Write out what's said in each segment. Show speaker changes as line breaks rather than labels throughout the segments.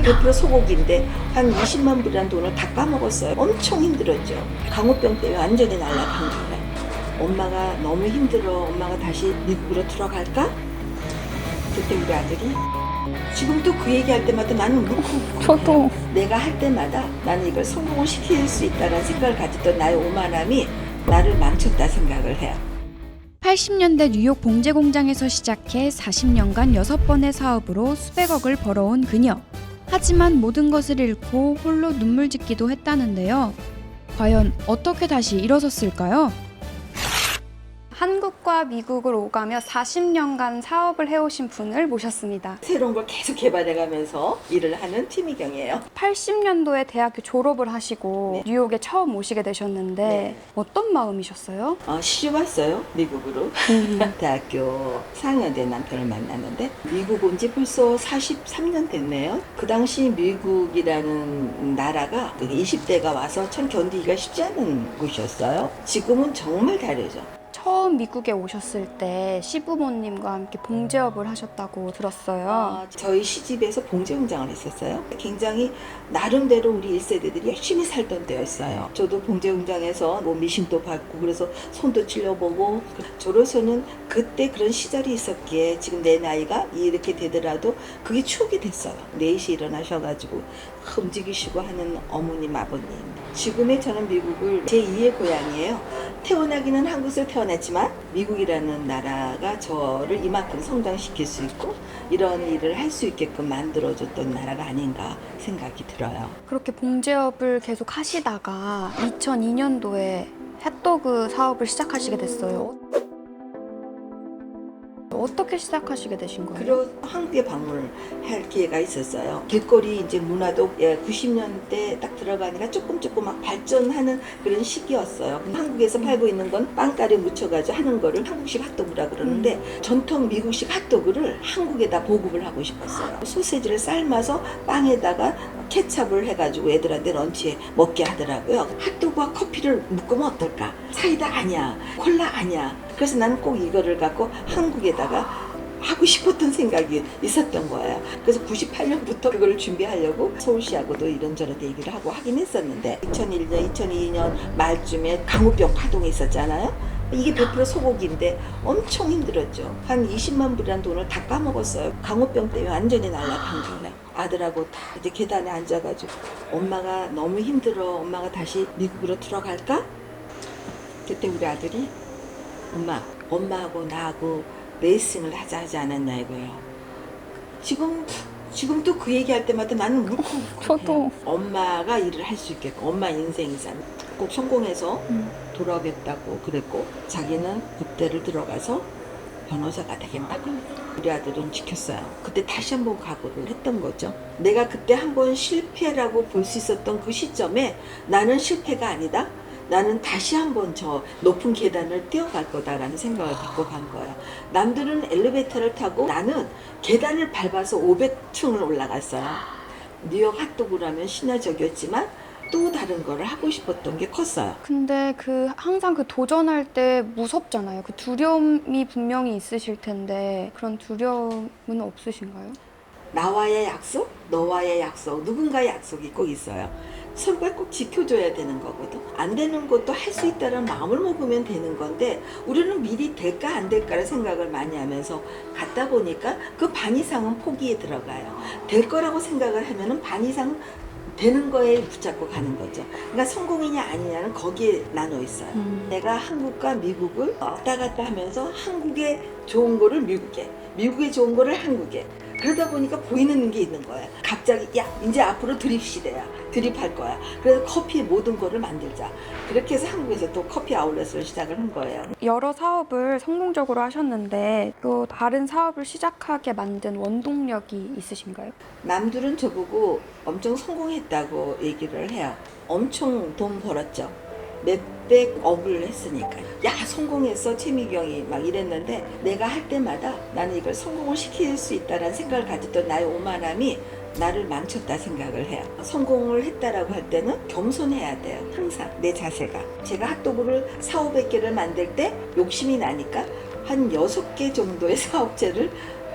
100% 소고기인데 한 20만 불이라는 돈을 다 까먹었어요. 엄청 힘들었죠. 강우병 때문에 완전히 날아간 거예요. 엄마가 너무 힘들어. 엄마가 다시 미국으로 들어갈까? 그때 우리 아들이 지금도 그 얘기할 때마다 나는 울컥울컥
저도.
내가 할 때마다 나는 이걸 성공을 시킬 수 있다는 생각을 가졌던 나의 오만함이 나를 망쳤다 생각을 해요.
80년대 뉴욕 봉제 공장에서 시작해 40년간 6번의 사업으로 수백억을 벌어온 그녀. 하지만 모든 것을 잃고 홀로 눈물 짓기도 했다는데요. 과연 어떻게 다시 일어섰을까요? 한국과 미국을 오가며 40년간 사업을 해오신 분을 모셨습니다.
새로운 걸 계속 개발해가면서 일을 하는 팀이경이에요.
80년도에 대학교 졸업을 하시고
네.
뉴욕에 처음 오시게 되셨는데
네.
어떤 마음이셨어요?
시집 왔어요, 미국으로. 대학교 4학년 된 남편을 만났는데 미국 온 지 벌써 43년 됐네요. 그 당시 미국이라는 나라가 20대가 와서 참 견디기가 쉽지 않은 곳이었어요. 지금은 정말 다르죠.
처음 미국에 오셨을 때 시부모님과 함께 봉제업을 하셨다고 들었어요.
저희 시집에서 봉제 공장을 했었어요. 굉장히 나름대로 우리 1세대들이 열심히 살던 때였어요. 저도 봉제 공장에서 뭐 미싱도 받고 그래서 손도 찔려보고 저로서는 그때 그런 시절이 있었기에 지금 내 나이가 이렇게 되더라도 그게 추억이 됐어요. 4시에 일어나셔가지고 움직이시고 하는 어머님, 아버님. 지금의 저는 미국을 제2의 고향이에요. 태어나기는 한국에서 태어났지만 미국이라는 나라가 저를 이만큼 성장시킬 수 있고 이런 일을 할 수 있게끔 만들어줬던 나라가 아닌가 생각이 들어요.
그렇게 봉제업을 계속 하시다가 2002년도에 핫도그 사업을 시작하시게 됐어요. 어떻게 시작하시게 되신 거예요?
그리고 한국에 방문을 할 기회가 있었어요. 길거리 이제 문화도 90년대 딱 들어가니까 조금 막 발전하는 그런 시기였어요. 한국에서 팔고 있는 건 빵가루에 묻혀가지고 하는 거를 한국식 핫도그라 그러는데 전통 미국식 핫도그를 한국에다 보급을 하고 싶었어요. 소세지를 삶아서 빵에다가 케찹을 해가지고 애들한테 런치에 먹게 하더라고요. 핫도그와 커피를 묶으면 어떨까? 사이다 아니야, 콜라 아니야. 그래서 나는 꼭 이거를 갖고 한국에다가 하고 싶었던 생각이 있었던 거예요. 그래서 98년부터 그걸 준비하려고 서울시하고도 이런저런 얘기를 하고 하긴 했었는데 2001년, 2002년 말쯤에 강우병 파동이 있었잖아요. 이게 100% 소고기인데 엄청 힘들었죠. 한 20만 불이라는 돈을 다 까먹었어요. 강우병 때문에 완전히 날아간 거예요. 아들하고 다 이제 계단에 앉아가지고 엄마가 너무 힘들어. 엄마가 다시 미국으로 들어갈까? 그때 우리 아들이 엄마하고 나하고 레이싱을 하지 않았나 이거예요. 지금도 그 얘기할 때마다 나는 울컥울컥
저도.
엄마가 일을 할 수 있게끔 엄마 인생이잖아. 꼭 성공해서 돌아오겠다고 그랬고 자기는 국대를 들어가서 변호사가 되겠다고. 우리 아들은 지켰어요. 그때 다시 한번 각오를 했던 거죠. 내가 그때 한번 실패라고 볼 수 있었던 그 시점에 나는 실패가 아니다. 나는 다시 한번 저 높은 계단을 뛰어갈 거다라는 생각을 갖고 간 거예요. 남들은 엘리베이터를 타고 나는 계단을 밟아서 500층을 올라갔어요. 뉴욕 핫도그라면 신화적이었지만 또 다른 거를 하고 싶었던 게 컸어요.
근데 항상 도전할 때 무섭잖아요. 그 두려움이 분명히 있으실 텐데 그런 두려움은 없으신가요?
나와의 약속, 너와의 약속, 누군가의 약속이 꼭 있어요. 서로가 꼭 지켜줘야 되는 거거든. 안 되는 것도 할 수 있다는 마음을 먹으면 되는 건데 우리는 미리 될까 안 될까를 생각을 많이 하면서 갔다 보니까 그 반 이상은 포기에 들어가요. 될 거라고 생각을 하면은 반 이상 되는 거에 붙잡고 가는 거죠. 그러니까 성공이냐 아니냐는 거기에 나눠 있어요. 내가 한국과 미국을 왔다 갔다 하면서 한국에 좋은 거를 미국에, 미국에 좋은 거를 한국에. 그러다 보니까 보이는 게 있는 거예요. 갑자기 이제 앞으로 드립 시대야. 드립할 거야. 그래서 커피 모든 거를 만들자. 그렇게 해서 한국에서 또 커피 아울렛을 시작을 한 거예요.
여러 사업을 성공적으로 하셨는데 또 다른 사업을 시작하게 만든 원동력이 있으신가요?
남들은 저보고 엄청 성공했다고 얘기를 해요. 엄청 돈 벌었죠. 몇백억을 했으니까. 야, 성공했어, 최미경이 막 이랬는데 내가 할 때마다 나는 이걸 성공을 시킬 수 있다는 생각을 가졌던 나의 오만함이 나를 망쳤다 생각을 해요. 성공을 했다라고 할 때는 겸손해야 돼요. 항상 내 자세가. 제가 핫도그를 4, 500개를 만들 때 욕심이 나니까 한 6개 정도의 사업체를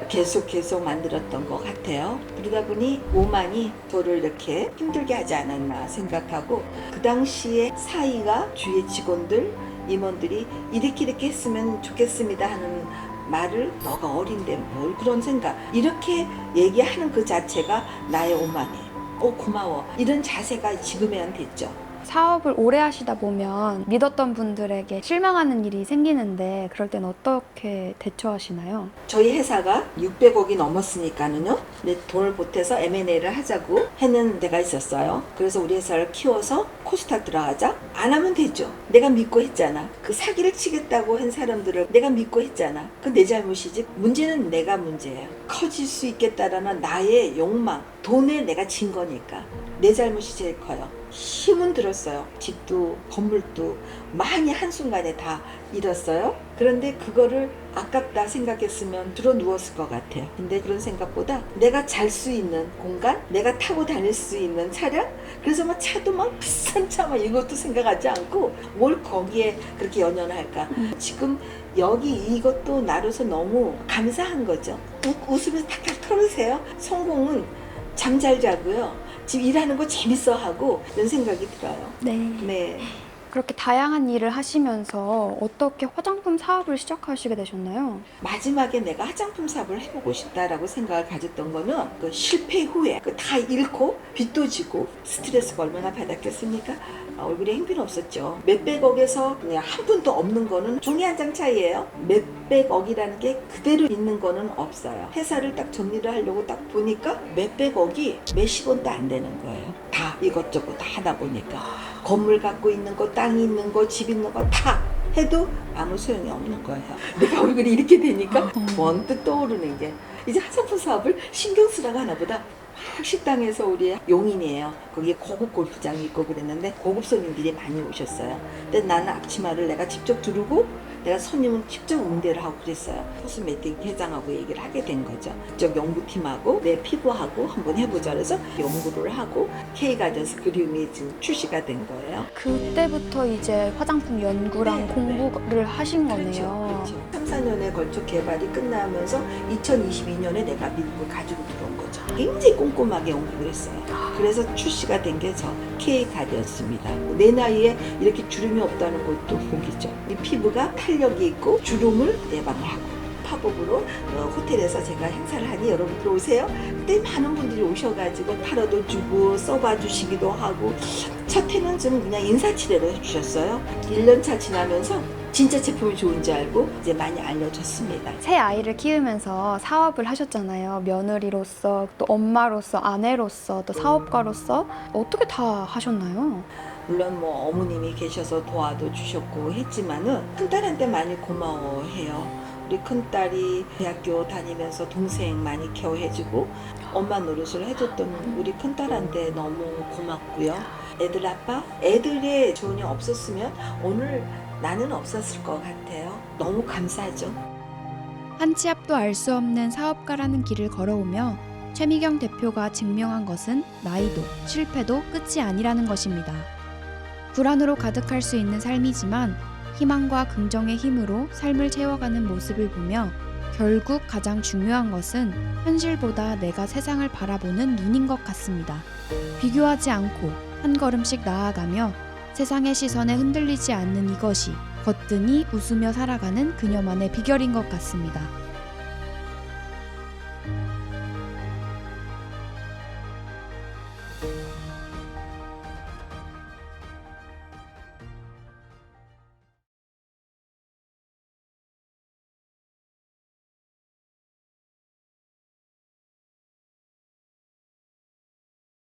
계속 만들었던 것 같아요. 그러다 보니 오만이 저를 이렇게 힘들게 하지 않았나 생각하고, 그 당시에 사이가 주위의 직원들, 임원들이 이렇게 했으면 좋겠습니다 하는 말을, 너가 어린데 뭘 그런 생각, 이렇게 얘기하는 그 자체가 나의 오만이에요. 고마워, 이런 자세가 지금에는 됐죠.
사업을 오래 하시다 보면 믿었던 분들에게 실망하는 일이 생기는데 그럴 땐 어떻게 대처하시나요?
저희 회사가 600억이 넘었으니까는요, 내 돈을 보태서 M&A를 하자고 했는 데가 있었어요. 그래서 우리 회사를 키워서 코스닥 들어가자. 안 하면 되죠. 내가 믿고 했잖아. 그 사기를 치겠다고 한 사람들을 내가 믿고 했잖아. 그 내 잘못이지. 문제는 내가 문제예요. 커질 수 있겠다라는 나의 욕망, 돈에 내가 진 거니까 내 잘못이 제일 커요. 힘은 들었어요. 집도 건물도 많이 한순간에 다 잃었어요. 그런데 그거를 아깝다 생각했으면 들어 누웠을 것 같아요. 근데 그런 생각보다 내가 잘 수 있는 공간, 내가 타고 다닐 수 있는 차량, 그래서 막 차도 막 비싼 차 막 이것도 생각하지 않고 뭘 거기에 그렇게 연연할까. 지금 여기 이것도 나로서 너무 감사한 거죠. 웃으면서 탁탁 털으세요. 성공은 잠 잘 자고요. 지금 일하는 거 재밌어 하고, 이런 생각이 들어요. 네.
그렇게 다양한 일을 하시면서 어떻게 화장품 사업을 시작하시게 되셨나요?
마지막에 내가 화장품 사업을 해보고 싶다라고 생각을 가졌던 거는, 그 실패 후에 그 다 잃고 빚도 지고 스트레스가 얼마나 받았겠습니까? 얼굴에 행빈 없었죠. 몇백억에서 그냥 한 푼도 없는 거는 종이 한 장 차이예요. 몇백억이라는 게 그대로 있는 거는 없어요. 회사를 딱 정리를 하려고 딱 보니까 몇백억이 몇십 원도 안 되는 거예요. 다 이것저것 다 하다 보니까 건물 갖고 있는 거, 땅이 있는 거, 집 있는 거 다 해도 아무 소용이 없는 거예요. 내가 얼굴이 이렇게 되니까 번뜩 떠오르는 게, 이제 화장품 사업을 신경 쓰라고 하나 보다. 막 식당에서 우리 용인이에요. 거기에 고급 골프장이 있고 그랬는데 고급 손님들이 많이 오셨어요. 근데 나는 앞치마를 내가 직접 두르고 내가 손님은 직접 응대를 하고 그랬어요. 코스메틱 회장하고 얘기를 하게 된 거죠. 이쪽 연구팀하고 내 피부하고 한번 해보자 그래서 연구를 하고 K가전스 그리움이 지금 출시가 된 거예요.
그때부터 이제 화장품 연구랑 공부를 하신 거네요.
그렇죠. 3, 4년에 걸쳐 개발이 끝나면서 2022년에 내가 미국을 가지고 들어온 거죠. 굉장히 꼼꼼하게 연구를 했어요. 그래서 출시가 된 게 저 K가전스입니다. 내 나이에 이렇게 주름이 없다는 것도 복이죠. 이 피부가 탄력이 있고 주름을 예방하고, 팝업으로 호텔에서 제가 행사를 하니 여러분 들어오세요. 그때 많은 분들이 오셔가지고 팔아도 주고 써봐 주시기도 하고, 첫 해는 좀 그냥 인사치레로 해주셨어요. 1년차 지나면서 진짜 제품이 좋은지 알고 이제 많이 알려졌습니다.
새 아이를 키우면서 사업을 하셨잖아요. 며느리로서, 또 엄마로서, 아내로서, 또 사업가로서 어떻게 다 하셨나요?
물론 뭐 어머님이 계셔서 도와도 주셨고 했지만은 큰딸한테 많이 고마워해요. 우리 큰딸이 대학교 다니면서 동생 많이 케어해주고 엄마 노릇을 해줬던 우리 큰딸한테 너무 고맙고요. 애들 아빠? 애들의 조언이 없었으면 오늘 나는 없었을 것 같아요. 너무 감사하죠.
한 치 앞도 알 수 없는 사업가라는 길을 걸어오며 최미경 대표가 증명한 것은 나이도 실패도 끝이 아니라는 것입니다. 불안으로 가득할 수 있는 삶이지만 희망과 긍정의 힘으로 삶을 채워가는 모습을 보며 결국 가장 중요한 것은 현실보다 내가 세상을 바라보는 눈인 것 같습니다. 비교하지 않고 한 걸음씩 나아가며 세상의 시선에 흔들리지 않는 이것이 거뜬히 웃으며 살아가는 그녀만의 비결인 것 같습니다.